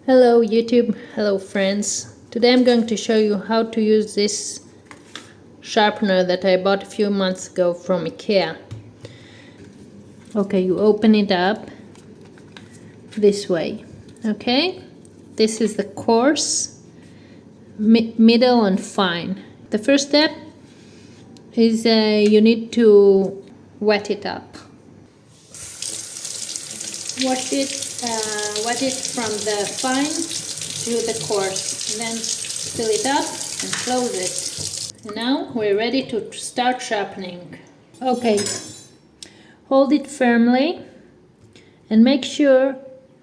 Hello YouTube, hello friends. Today I'm going to show you how to use this sharpener that I bought a few months ago from IKEA. Okay, you open it up this way. Okay, this is the coarse, middle and fine. The first step is you need to wet it up. Wet it from the fine to the coarse, and then fill it up and close it. And now we're ready to start sharpening. Okay, hold it firmly and make sure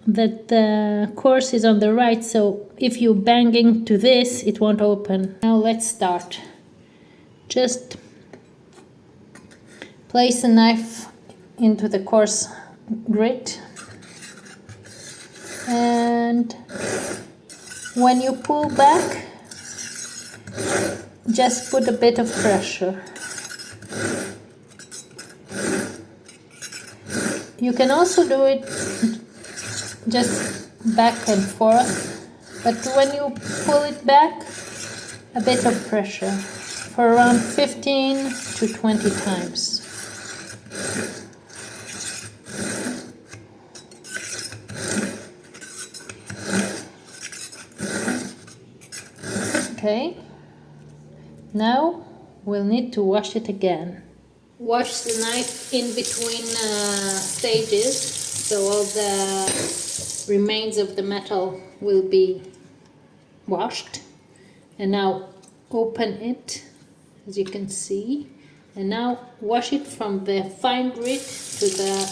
that the coarse is on the right, so if you bang into this it won't open. Now let's start. Just place a knife into the coarse grit, and when you pull back, just put a bit of pressure. You can also do it just back and forth, but when you pull it back, a bit of pressure for around 15 to 20 times. Okay, now we'll need to wash it again. Wash the knife in between stages, so all the remains of the metal will be washed. And now open it, as you can see, and now wash it from the fine grit to the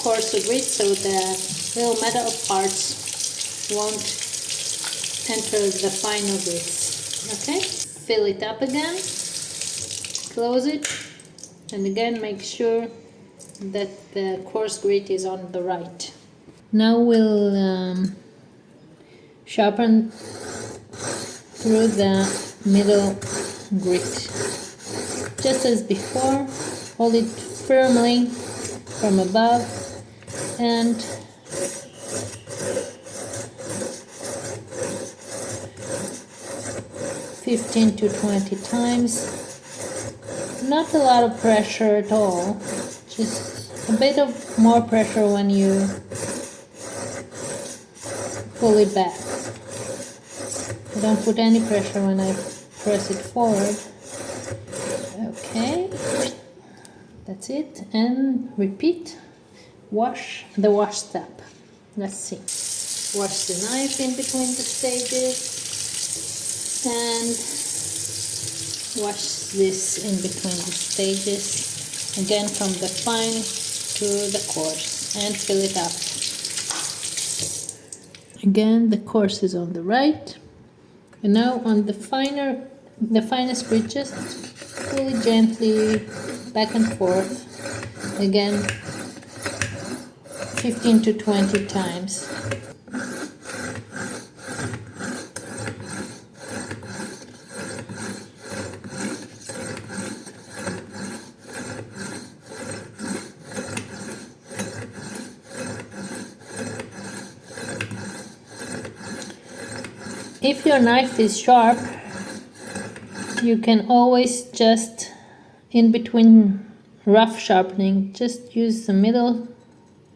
coarser grit, so the little metal parts won't enter the finer grits. Okay, fill it up again, close it, and again make sure that the coarse grit is on the right. Now we'll sharpen through the middle grit. Just as before, hold it firmly from above and (15 to 20 times. Not a lot of pressure at all, just a bit of more pressure when you pull it back. I don't put any pressure when I press it forward. Okay, that's it, and repeat. Wash the wash step. Let's see. Wash the knife in between the stages and wash this in between the stages, again from the fine to the coarse, and fill it up. Again, the coarse is on the right, and now on the finest grit, just pull it gently back and forth, again 15 to 20 times. If your knife is sharp, you can always just, in between rough sharpening, just use the middle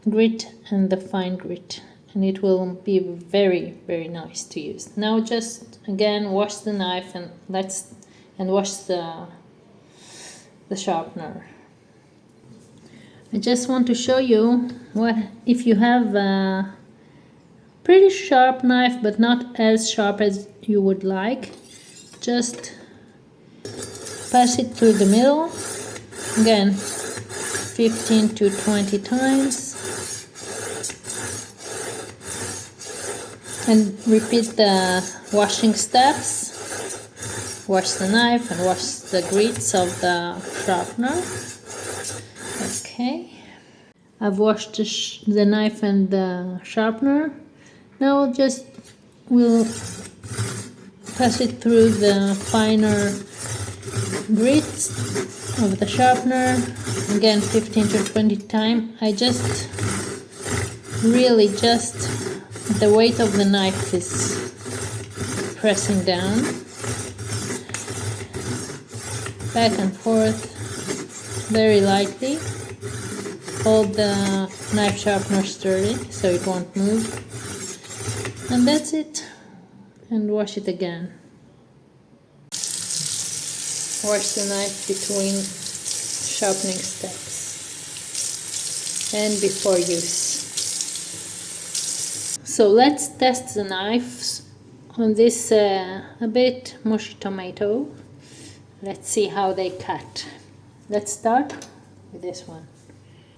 grit and the fine grit, and it will be very, very nice to use. Now just again wash the knife and wash the sharpener. I just want to show you what if you have a pretty sharp knife but not as sharp as you would like. Just pass it through the middle, again 15 to 20 times, and repeat the washing steps. Wash the knife and wash the grits of the sharpener. Okay, I've washed the knife and the sharpener. Now we'll pass it through the finer grits of the sharpener, again 15 to 20 times. I just really The weight of the knife is pressing down, back and forth, very lightly. Hold the knife sharpener sturdy so it won't move. And that's it. And wash it again. Wash the knife between sharpening steps and before use. So let's test the knives on this a bit mushy tomato. Let's see how they cut. Let's start with this one.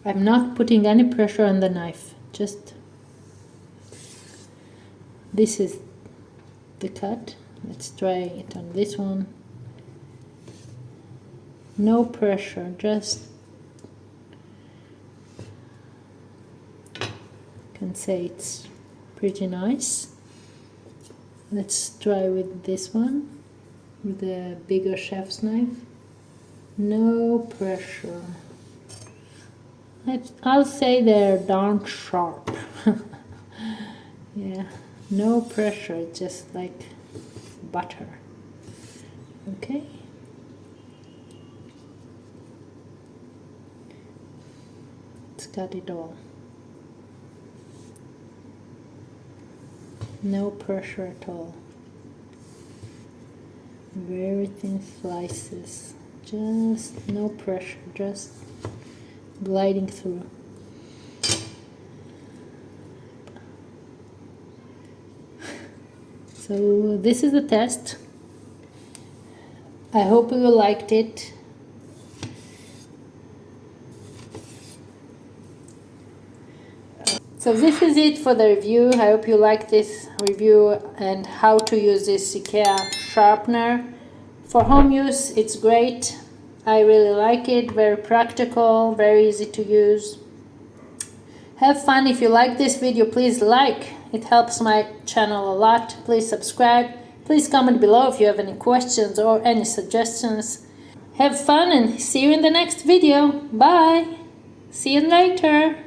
I'm not putting any pressure on the knife, just this is the cut. Let's try it on this one. No pressure, just can say it's pretty nice. Let's try with this one, with the bigger chef's knife. No pressure. I'll say they're darn sharp. Yeah, no pressure, just like butter. Okay. Let's cut it all. No pressure at all. Very thin slices. Just no pressure, just gliding through. So this is the test. I hope you liked it. So this is it for the review. I hope you liked this review and how to use this IKEA sharpener. For home use, it's great. I really like it, very practical, very easy to use. Have fun. If you like this video, please like. It helps my channel a lot. Please subscribe. Please comment below if you have any questions or any suggestions. Have fun and see you in the next video. Bye. See you later.